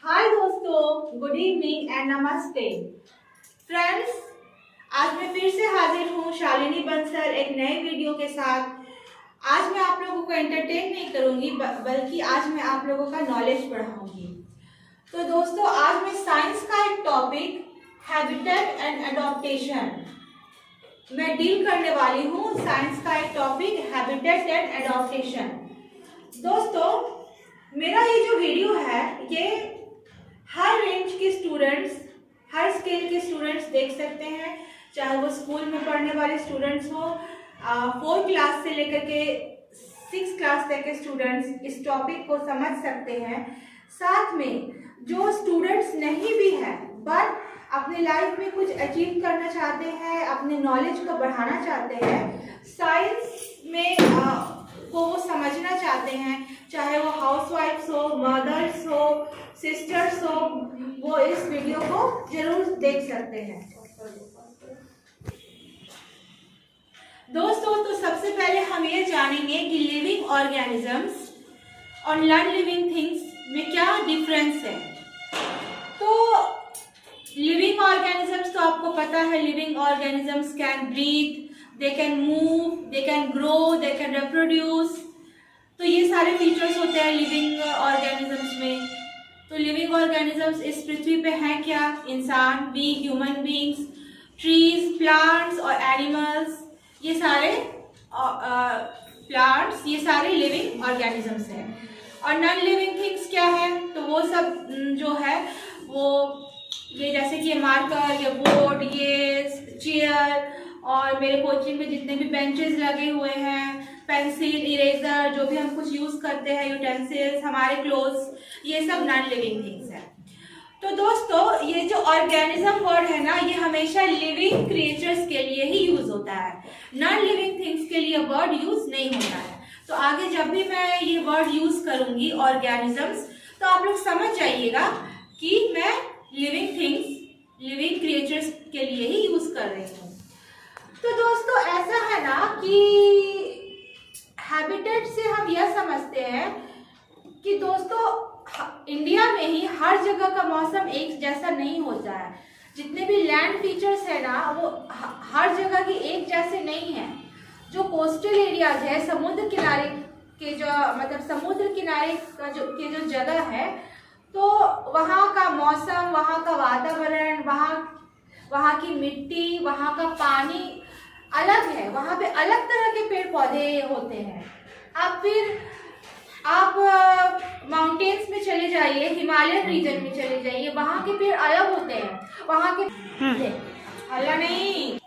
हाय दोस्तों, good evening and नमस्ते friends. आज मैं फिर से हाजिर हूँ शालिनी बंसल एक नए वीडियो के साथ। आज मैं आप लोगों को एंटरटेन नहीं करूँगी बल्कि आज मैं आप लोगों का नॉलेज बढ़ाऊंगी। तो दोस्तों, आज मैं साइंस का एक टॉपिक हैबिटेट एंड एडॉप्टेशन मैं डील करने वाली हूँ। साइंस का एक टॉपिक हैबिटेट एंड एडॉप्टेशन। दोस्तों, मेरा ये जो वीडियो है ये हर रेंज के स्टूडेंट्स, हर स्केल के स्टूडेंट्स देख सकते हैं, चाहे वो स्कूल में पढ़ने वाले स्टूडेंट्स हो, 4 क्लास से लेकर के 6 क्लास तक के स्टूडेंट्स इस टॉपिक को समझ सकते हैं। साथ में जो स्टूडेंट्स नहीं भी हैं बट अपने लाइफ में कुछ अचीव करना चाहते हैं, अपने नॉलेज को बढ़ाना चाहते हैं, साइंस में को वो समझना चाहते हैं, चाहे वो हाउसवाइफ्स हो, मदर्स हो, सिस्टर्स हो, वो इस वीडियो को जरूर देख सकते हैं। दोस्तों, तो सबसे पहले हम ये जानेंगे कि लिविंग ऑर्गेनिजम्स और नॉन लिविंग थिंग्स में क्या डिफरेंस है। तो लिविंग ऑर्गेनिजम्स तो आपको पता है, living organisms can breathe, they can move, they can grow, they can reproduce. तो ये सारे फीचर्स होते हैं लिविंग ऑर्गेनिजम्स में। तो लिविंग ऑर्गेनिजम्स इस पृथ्वी पे हैं क्या? इंसान, we human beings, trees, plants और एनिमल्स, ये सारे प्लांट्स, ये सारे लिविंग ऑर्गेनिजम्स हैं। और नॉन लिविंग थिंग्स क्या है? तो वो सब जो है वो ये जैसे कि ये मार्कर, ये बोर्ड, ये चेयर और मेरे कोचिंग में जितने भी बेंचेस लगे हुए हैं, पेंसिल, इरेजर, जो भी हम कुछ यूज करते हैं, यूटेंसिल्स, हमारे क्लोथ्स, ये सब नॉन लिविंग थिंग्स है। तो दोस्तों, ये जो ऑर्गेनिज्म वर्ड है ना, ये हमेशा लिविंग क्रिएचर्स के लिए ही यूज होता है, नॉन लिविंग थिंग्स के लिए वर्ड यूज नहीं होता है। तो आगे जब भी मैं ये वर्ड यूज करूंगी ऑर्गेनिजम्स, तो आप लोग समझ जाइएगा कि मैं लिविंग थिंग्स, लिविंग क्रिएचर्स के लिए ही यूज कर रही हूँ। तो दोस्तों, ऐसा है ना कि हैबिटेट से हम यह समझते हैं कि दोस्तों इंडिया में ही हर जगह का मौसम एक जैसा नहीं होता है। जितने भी लैंड फीचर्स है ना, वो हर जगह की एक जैसे नहीं है। जो कोस्टल एरियाज है, समुद्र किनारे के जो मतलब समुद्र किनारे का जो जगह है, तो वहाँ का मौसम, वहाँ का वातावरण, वहाँ की मिट्टी, वहाँ का पानी अलग है। वहाँ पे अलग तरह के पेड़ पौधे होते हैं। अब फिर आप माउंटेन्स में चले जाइए, हिमालयन रीजन में चले जाइए, वहाँ के पेड़ अलग होते हैं। वहाँ के हल्ला नहीं,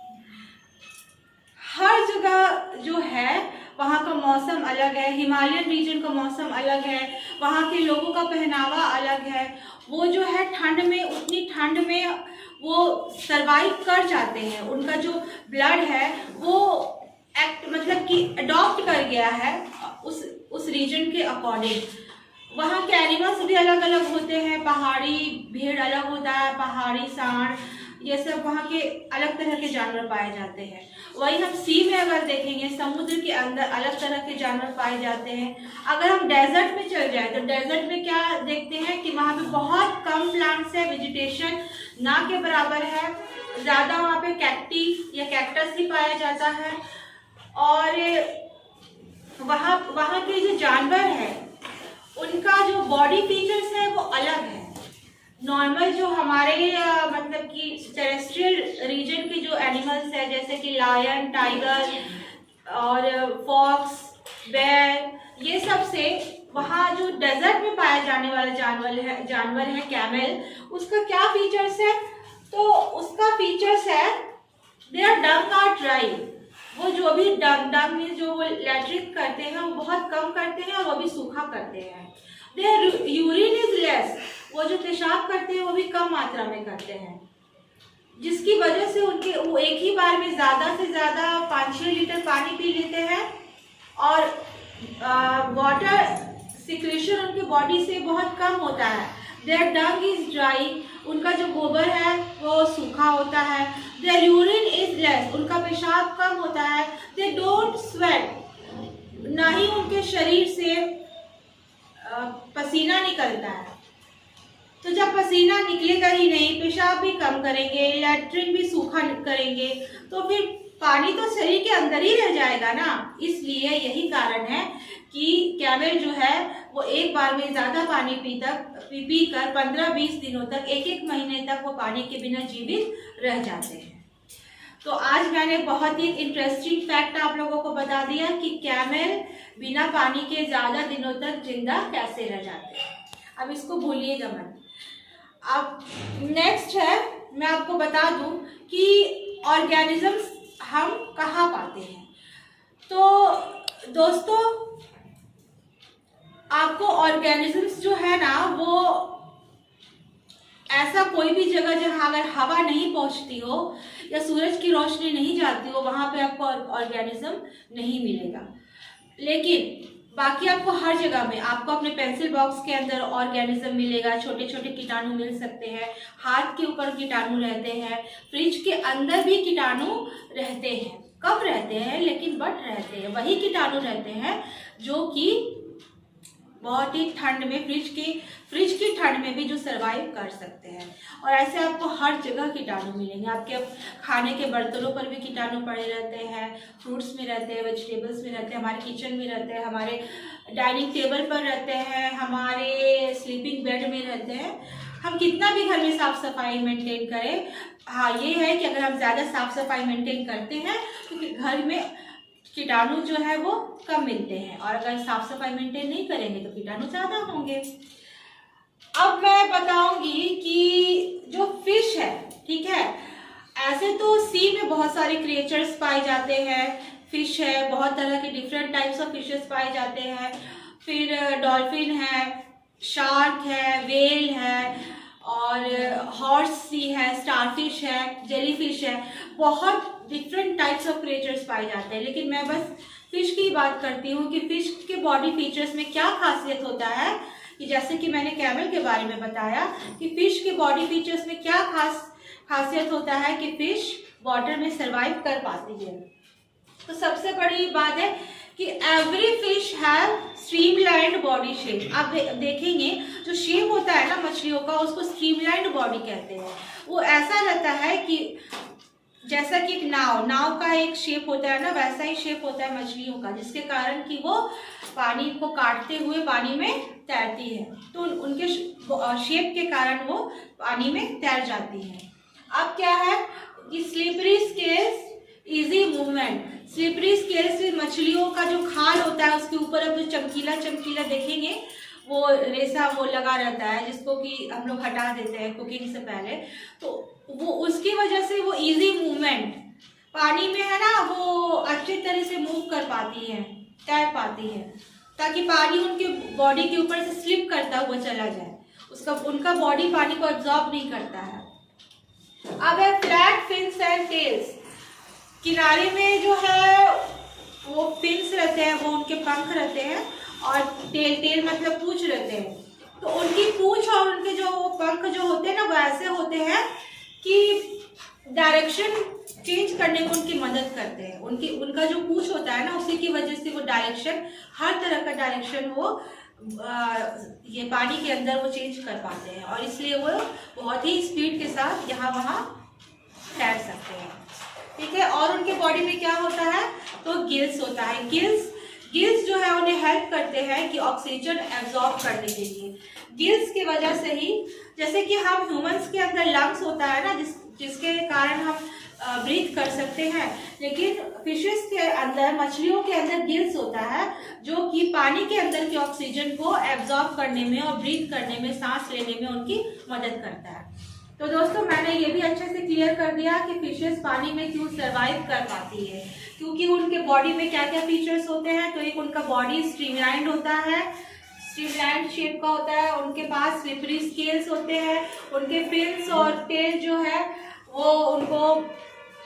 हर जगह जो है वहाँ का मौसम अलग है। हिमालयन रीजन का मौसम अलग है, वहाँ के लोगों का पहनावा अलग है। वो जो है ठंड में, उतनी ठंड में वो सरवाइव कर जाते हैं। उनका जो ब्लड है वो मतलब कि अडॉप्ट कर गया है उस रीजन के अकॉर्डिंग। वहाँ के एनिमल्स भी अलग अलग होते हैं। पहाड़ी भेड़ अलग होता है, पहाड़ी सांड, ये सब वहाँ के अलग तरह के जानवर पाए जाते हैं। वही हम सी में अगर देखेंगे, समुद्र के अंदर अलग तरह के जानवर पाए जाते हैं। अगर हम डेजर्ट में चल जाए तो डेजर्ट में क्या देखते हैं कि वहाँ पे बहुत कम प्लांट्स है, वेजिटेशन ना के बराबर है। ज़्यादा वहाँ पे कैक्टी या कैक्टस ही पाया जाता है। और वहाँ के जो जानवर है उनका जो बॉडी फीचर्स है वो अलग है। नॉर्मल जो हमारे मतलब कि टेरेस्ट्रियल रीजन के जो एनिमल्स है, जैसे कि लायन, टाइगर और फॉक्स, बेयर, ये सब से वहाँ जो डेजर्ट में पाया जाने वाला जानवर है कैमल, उसका क्या फीचर्स है? तो उसका फीचर्स है देयर डंग आर ड्राई। वो जो भी डंग में जो वो लैट्रिन करते हैं वो बहुत कम करते हैं और वो भी सूखा करते हैं। देयर यूरिन इज लेस, वो जो पेशाब करते हैं वो भी कम मात्रा में करते हैं, जिसकी वजह से वो एक ही बार में ज़्यादा से ज़्यादा 5-6 लीटर पानी पी लेते हैं और वाटर सिक्रेशन उनके बॉडी से बहुत कम होता है। देयर डंग इज ड्राई, उनका जो गोबर है वो सूखा होता है। देयर यूरिन इज लेस, उनका पेशाब कम होता है। दे डोंट स्वेट, ना ही उनके शरीर से पसीना निकलता है। तो जब पसीना निकलेगा ही नहीं, पेशाब भी कम करेंगे, लैट्रिन भी सूखा करेंगे, तो फिर पानी तो शरीर के अंदर ही रह जाएगा ना। इसलिए यही कारण है कि कैमल जो है वो एक बार में ज्यादा पानी पी कर 15-20 दिनों तक, एक महीने तक वो पानी के बिना जीवित रह जाते हैं। तो आज मैंने बहुत ही इंटरेस्टिंग फैक्ट आप लोगों को बता दिया कि कैमल बिना पानी के ज्यादा दिनों तक जिंदा कैसे रह जाते हैं। अब इसको भूलिएगा मत। अब नेक्स्ट है, मैं आपको बता दूं कि ऑर्गेनिजम्स हम कहाँ पाते हैं। तो दोस्तों, आपको ऑर्गेनिजम्स जो है ना, वो ऐसा कोई भी जगह जहां अगर हवा नहीं पहुंचती हो या सूरज की रोशनी नहीं जाती हो, वहां पे आपको ऑर्गेनिज्म नहीं मिलेगा। लेकिन बाकी आपको हर जगह में, आपको अपने पेंसिल बॉक्स के अंदर ऑर्गेनिज्म मिलेगा, छोटे छोटे कीटाणु मिल सकते हैं, हाथ के ऊपर कीटाणु रहते हैं, फ्रिज के अंदर भी कीटाणु रहते हैं। कम रहते हैं लेकिन बट रहते हैं। वही कीटाणु रहते हैं जो कि बहुत ही ठंड में, फ्रिज की ठंड में भी जो सरवाइव कर सकते हैं। और ऐसे आपको हर जगह कीटाणु मिलेंगे। आपके खाने के बर्तनों पर भी कीटाणु पड़े रहते हैं, फ्रूट्स में रहते हैं, वेजिटेबल्स में रहते हैं, हमारे किचन में रहते हैं, हमारे डाइनिंग टेबल पर रहते हैं, हमारे स्लीपिंग बेड में रहते हैं। हम कितना भी घर में साफ सफाई मेंटेन करें, हाँ ये है कि अगर हम ज़्यादा साफ सफाई मेंटेन करते हैं तो घर में कीटाणु जो है वो कम मिलते हैं, और अगर साफ सफाई मेंटेन नहीं करेंगे तो कीटाणु ज़्यादा होंगे। अब मैं बताऊंगी कि जो फिश है, ठीक है, ऐसे तो सी में बहुत सारे क्रिएचर्स पाए जाते हैं। फिश है, बहुत तरह के डिफरेंट टाइप्स ऑफ फिशेस पाए जाते हैं। फिर डॉल्फिन है, शार्क है, वेल है, और हॉर्स सी है, स्टारफिश है, जेलीफिश है, बहुत डिफरेंट टाइप्स ऑफ क्रिएचर्स पाए जाते हैं। लेकिन मैं बस फिश की बात करती हूँ कि फिश के बॉडी फीचर्स में क्या खासियत होता है, कि जैसे कि मैंने कैमल के बारे में बताया कि फिश के बॉडी फीचर्स में क्या खासियत होता है कि फिश वाटर में सर्वाइव कर पाती है। तो सबसे बड़ी बात है कि every fish have streamlined body shape. आप देखेंगे जो शेप होता है ना मछलियों का, उसको स्ट्रीमलाइंड बॉडी कहते हैं। वो ऐसा रहता है कि जैसा कि एक नाव का एक शेप होता है ना, वैसा ही शेप होता है मछलियों का, जिसके कारण कि वो पानी को काटते हुए पानी में तैरती है। तो उनके शेप के कारण वो पानी में तैर जाती है। अब क्या है कि slippery scales, easy movement. Slippery scales मछलियों का जो खाल होता है उसके ऊपर अब जो चमकीला देखेंगे वो रेसा वो लगा रहता है, जिसको कि हम लोग हटा देते हैं कुकिंग से पहले। तो वो उसकी वजह से वो इजी मूवमेंट पानी में है ना, वो अच्छी तरह से मूव कर पाती है, तैर पाती है, ताकि पानी उनके बॉडी के ऊपर से स्लिप करता हुआ चला जाए। उनका बॉडी पानी को एब्जॉर्ब नहीं करता है। अब है फ्लैट फिन्स एंड टेल्स। किनारे में जो है वो फिन्स रहते हैं, वो उनके पंख रहते हैं, और टेल मतलब पूंछ रहते हैं। तो उनकी पूंछ और उनके जो पंख जो होते हैं ना, वो ऐसे होते हैं कि डायरेक्शन चेंज करने में उनकी मदद करते हैं। उनका जो पूंछ होता है ना, उसी की वजह से वो डायरेक्शन, हर तरह का डायरेक्शन वो ये पानी के अंदर वो चेंज कर पाते हैं, और इसलिए वो बहुत ही स्पीड के साथ यहाँ वहाँ तैर सकते हैं। ठीक है। और उनके बॉडी में क्या होता है, तो गिल्स होता है। गिल्स जो है उन्हें हेल्प करते हैं कि ऑक्सीजन एब्जॉर्ब करने के लिए। गिल्स की वजह से ही, जैसे कि हम ह्यूमंस के अंदर लंग्स होता है ना, जिसके कारण हम ब्रीथ कर सकते हैं, लेकिन फिशेस के अंदर, मछलियों के अंदर गिल्स होता है, जो कि पानी के अंदर के ऑक्सीजन को एब्जॉर्ब करने में और ब्रीथ करने में, सांस लेने में उनकी मदद करता है। तो दोस्तों, मैंने ये भी अच्छे से क्लियर कर दिया कि फिशेस पानी में क्यों सरवाइव कर पाती है, क्योंकि उनके बॉडी में क्या क्या फीचर्स होते हैं। तो एक उनका बॉडी स्ट्रीमलाइंड होता है, स्ट्रीमलाइंड शेप का होता है। उनके पास स्लिपरी स्केल्स होते हैं। उनके फिन्स और टेल जो है वो उनको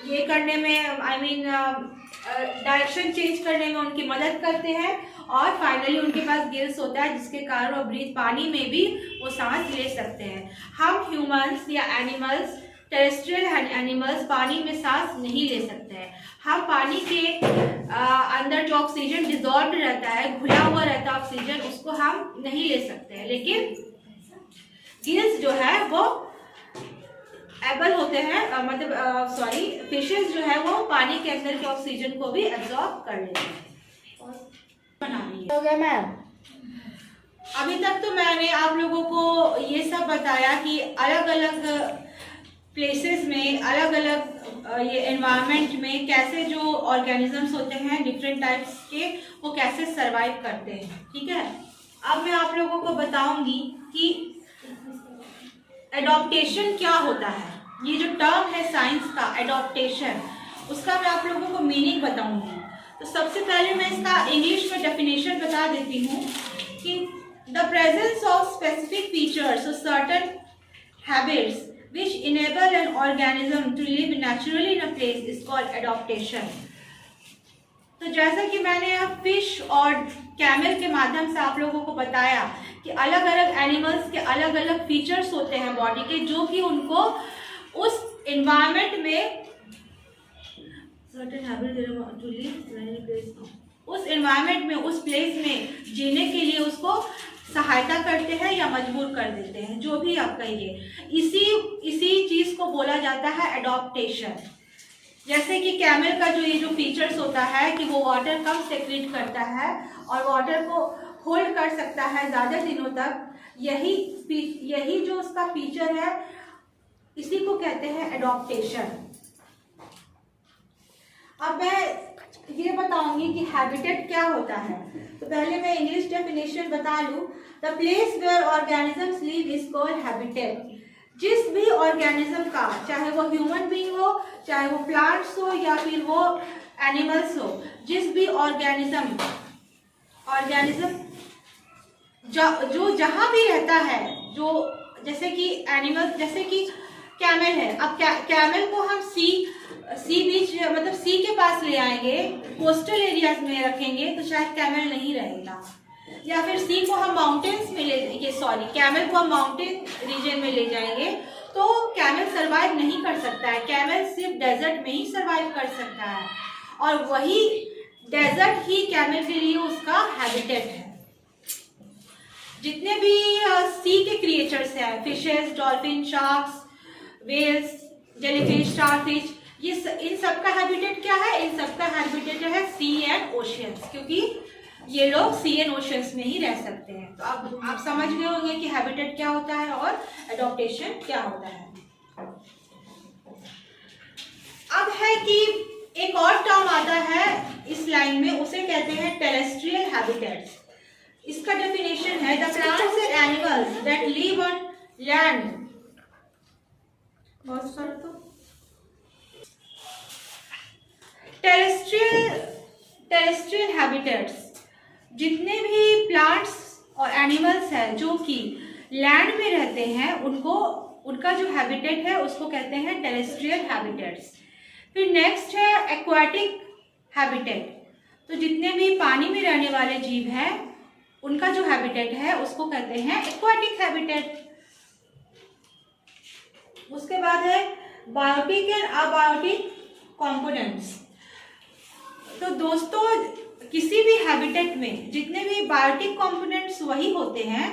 ये करने में, डायरेक्शन चेंज करने में उनकी मदद करते हैं। और फाइनली उनके पास गिल्स होता है, जिसके कारण वो ब्रीथ, पानी में भी वो सांस ले सकते हैं। हम ह्यूमंस या एनिमल्स, टेरेस्ट्रियल एनिमल्स पानी में सांस नहीं ले सकते हैं। हम पानी के अंदर जो ऑक्सीजन डिजॉल्व रहता है, घुला हुआ रहता है ऑक्सीजन, उसको हम नहीं ले सकते हैं। गिल्स जो है वो एबल होते हैं, फिशेस जो है वो पानी के अंदर के ऑक्सीजन को भी एब्जॉर्ब कर लेते हैं। और बना रही है। हो गया मैम। अभी तक तो मैंने आप लोगों को ये सब बताया कि अलग अलग प्लेसेस में, अलग अलग ये एनवायरनमेंट में कैसे जो ऑर्गेनिजम्स होते हैं डिफरेंट टाइप्स के, वो कैसे सरवाइव करते हैं। ठीक है, अब मैं आप लोगों को बताऊंगी कि एडॉप्टेशन क्या होता है। ये जो टर्म है साइंस का एडॉप्टेशन, उसका मैं आप लोगों को मीनिंग बताऊंगी। तो सबसे पहले मैं इसका इंग्लिश में डेफिनेशन बता देती हूँ कि the presence of specific features और certain habits which enable an organism to live naturally in a place is called adaptation। तो जैसा कि मैंने अब फिश और कैमल के माध्यम से आप लोगों को बताया कि अलग अलग एनिमल्स के अलग अलग फीचर्स होते हैं बॉडी के, जो कि उनको उस एनवायरनमेंट में उस एनवायरनमेंट में, उस प्लेस में जीने के लिए उसको सहायता करते हैं या मजबूर कर देते हैं, जो भी आप कहिए। इसी चीज को बोला जाता है एडॉप्टेशन। जैसे कि कैमल का जो ये जो फीचर्स होता है कि वो वाटर कम सेक्रेट करता है और वाटर को होल्ड कर सकता है ज़्यादा दिनों तक, यही जो उसका फीचर है, इसी को कहते हैं एडॉप्टेशन। अब मैं ये बताऊंगी कि हैबिटेट क्या होता है। तो पहले मैं इंग्लिश डेफिनेशन बता लूं। The place where organisms live is called habitat. जिस भी ऑर्गेनिज्म का, चाहे वो ह्यूमन बीइंग हो, चाहे वो प्लांट्स हो या फिर वो एनिमल्स हो, जिस भी ऑर्गेनिज्म जो जहाँ भी रहता है, जो जैसे कि एनिमल, जैसे कि कैमल है। अब कैमल को हम सी बीच मतलब सी के पास ले आएंगे, कोस्टल एरियाज में रखेंगे तो शायद कैमल नहीं रहेगा, या फिर सी को हम माउंटेन्स में कैमल को हम माउंटेन रीजन में ले जाएंगे तो कैमल सरवाइव नहीं कर सकता है। कैमल सिर्फ डेजर्ट में ही सरवाइव कर सकता है, और वही डेजर्ट ही कैमल के लिए उसका हैबिटेट है। जितने भी सी के क्रिएचर्स हैं, fishes, dolphin, sharks, whales, jellyfish, starfish, इन सबका हैबिटेट क्या है? इन सबका हैबिटेट है सी एंड ओशियंस, क्योंकि ये लोग सी एंड ओशियंस में ही रह सकते हैं। तो अब आप समझ गए होंगे कि हैबिटेट क्या होता है और एडॉप्टेशन क्या होता है। अब है कि एक और टर्म आता है इस लाइन में, उसे कहते हैं टेरेस्ट्रियल हैबिटेट्स। इसका डेफिनेशन है the plants and animals that live on land. बहुत सारा तो टेरेस्ट्रियल हैबिटेट्स, जितने भी प्लांट्स और एनिमल्स हैं जो कि लैंड में रहते हैं, उनका जो हैबिटेट है उसको कहते हैं टेरेस्ट्रियल हैबिटेट्स। फिर नेक्स्ट है एक्वाटिक हैबिटेट। तो जितने भी पानी में रहने वाले जीव हैं उनका जो हैबिटेट है उसको कहते हैं एक्वाटिक हैबिटेट। उसके बाद है बायोटिक एंड अबायोटिक कंपोनेंट्स। तो दोस्तों, किसी भी हैबिटेट में जितने भी बायोटिक कंपोनेंट्स वही होते हैं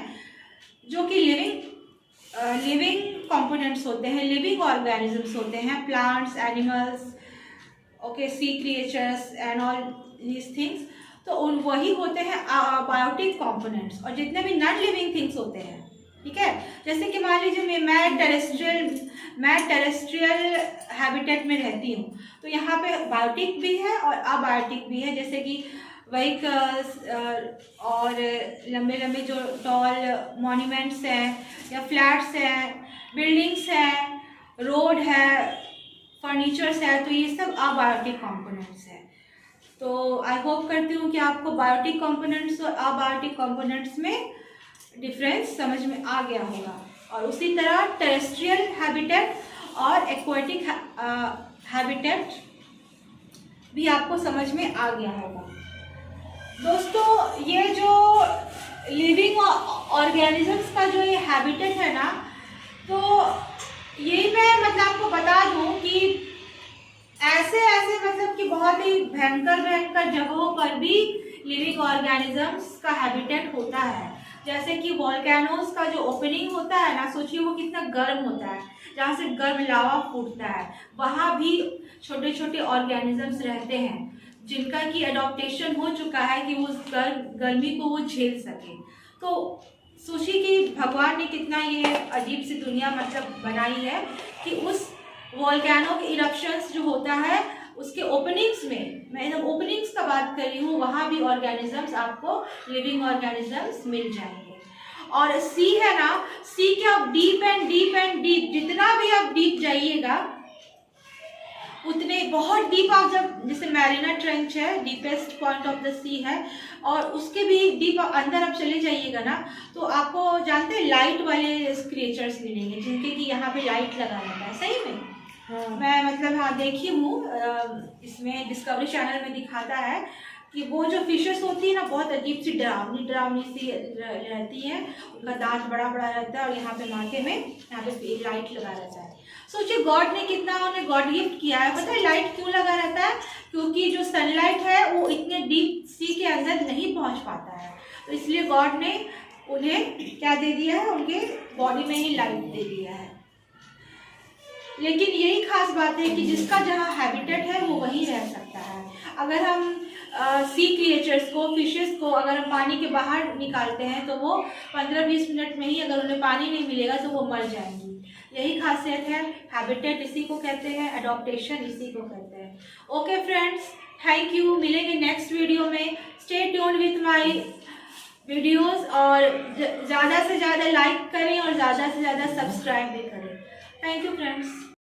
जो कि लिविंग कंपोनेंट्स होते हैं, लिविंग ऑर्गेनिजम्स होते हैं, plants, animals, okay, sea creatures and all these things. तो वही होते हैं बायोटिक कंपोनेंट्स। और जितने भी नॉन लिविंग थिंग्स होते हैं, ठीक है, जैसे कि मान लीजिए मैं टेरेस्ट्रियल हैबिटेट में रहती हूँ, तो यहाँ पे बायोटिक भी है और अबायोटिक भी है। जैसे कि व्हीकल्स और लंबे लंबे जो टॉल मॉन्यूमेंट्स हैं या फ्लैट्स हैं, बिल्डिंग्स हैं, रोड है, फर्नीचर्स है, तो ये सब अबायोटिक कंपोनेंट्स हैं। तो आई होप करती हूँ कि आपको बायोटिक कंपोनेंट्स और अबायोटिक कंपोनेंट्स में डिफरेंस समझ में आ गया होगा। और उसी तरह टेरेस्ट्रियल हैबिटेट और एक्वाटिक हैबिटेट भी आपको समझ में आ गया होगा। दोस्तों, ये जो लिविंग ऑर्गेनिजम्स का जो ये हैबिटेट है ना, तो यही मैं मतलब आपको बता दूं कि ऐसे मतलब कि बहुत ही भयंकर जगहों पर भी लिविंग ऑर्गेनिजम्स का हैबिटेट होता है। जैसे कि वॉल्केनोस का जो ओपनिंग होता है ना, सोचिए वो कितना गर्म होता है, जहाँ से गर्म लावा फूटता है, वहाँ भी छोटे छोटे ऑर्गेनिजम्स रहते हैं जिनका कि एडॉप्टेशन हो चुका है कि वो गर्मी को वो झेल सके। तो सोचिए कि भगवान ने कितना ये अजीब सी दुनिया मतलब बनाई है कि उस वॉल्केनो के इरप्शंस जो होता है उसके ओपनिंग्स में, मैं एकदम ओपनिंग्स का बात कर रही हूँ, वहाँ भी ऑर्गेनिजम्स आपको लिविंग ऑर्गेनिजम्स मिल जाएंगे। और सी है ना, सी के आप deep and deep and deep, जितना भी आप डीप जाइएगा उतने बहुत डीप आप जब, जैसे मैरिना ट्रेंच है, डीपेस्ट पॉइंट ऑफ द सी है, और उसके भी डीप अंदर आप चले जाइएगा ना तो आपको जानते हैं लाइट वाले क्रिएचर्स मिलेंगे जिनके कि यहाँ पे लाइट लगा रहता है। सही में मैं मतलब हाँ देखी हूँ, इसमें डिस्कवरी चैनल में दिखाता है कि वो जो फिशेस होती है ना बहुत अजीब सी डरावनी सी रहती है, उनका दांत बड़ा बड़ा रहता है और यहाँ पे माथे में यहाँ पे लाइट लगा रहता है। सोचिए गॉड ने कितना उन्हें गॉड गिफ्ट किया है। पता है लाइट क्यों लगा रहता है? क्योंकि जो सनलाइट है वो इतने डीप सी के अंदर नहीं पहुँच पाता है, तो इसलिए गॉड ने उन्हें क्या दे दिया है, उनके बॉडी में ही लाइट दे दिया है। लेकिन यही खास बात है कि जिसका जहाँ हैबिटेट है वो वहीं रह सकता है। अगर हम सी क्रिएचर्स को, फिशेस को अगर हम पानी के बाहर निकालते हैं तो वो 15-20 मिनट में ही, अगर उन्हें पानी नहीं मिलेगा तो वो मर जाएंगी। यही खासियत है, हैबिटेट इसी को कहते हैं, एडॉप्टेशन इसी को कहते हैं। Okay friends, thank you. मिलेंगे नेक्स्ट वीडियो में। Stay tuned with my videos और ज़्यादा से ज़्यादा लाइक करें और ज़्यादा से ज़्यादा सब्सक्राइब भी करें। Thank you friends.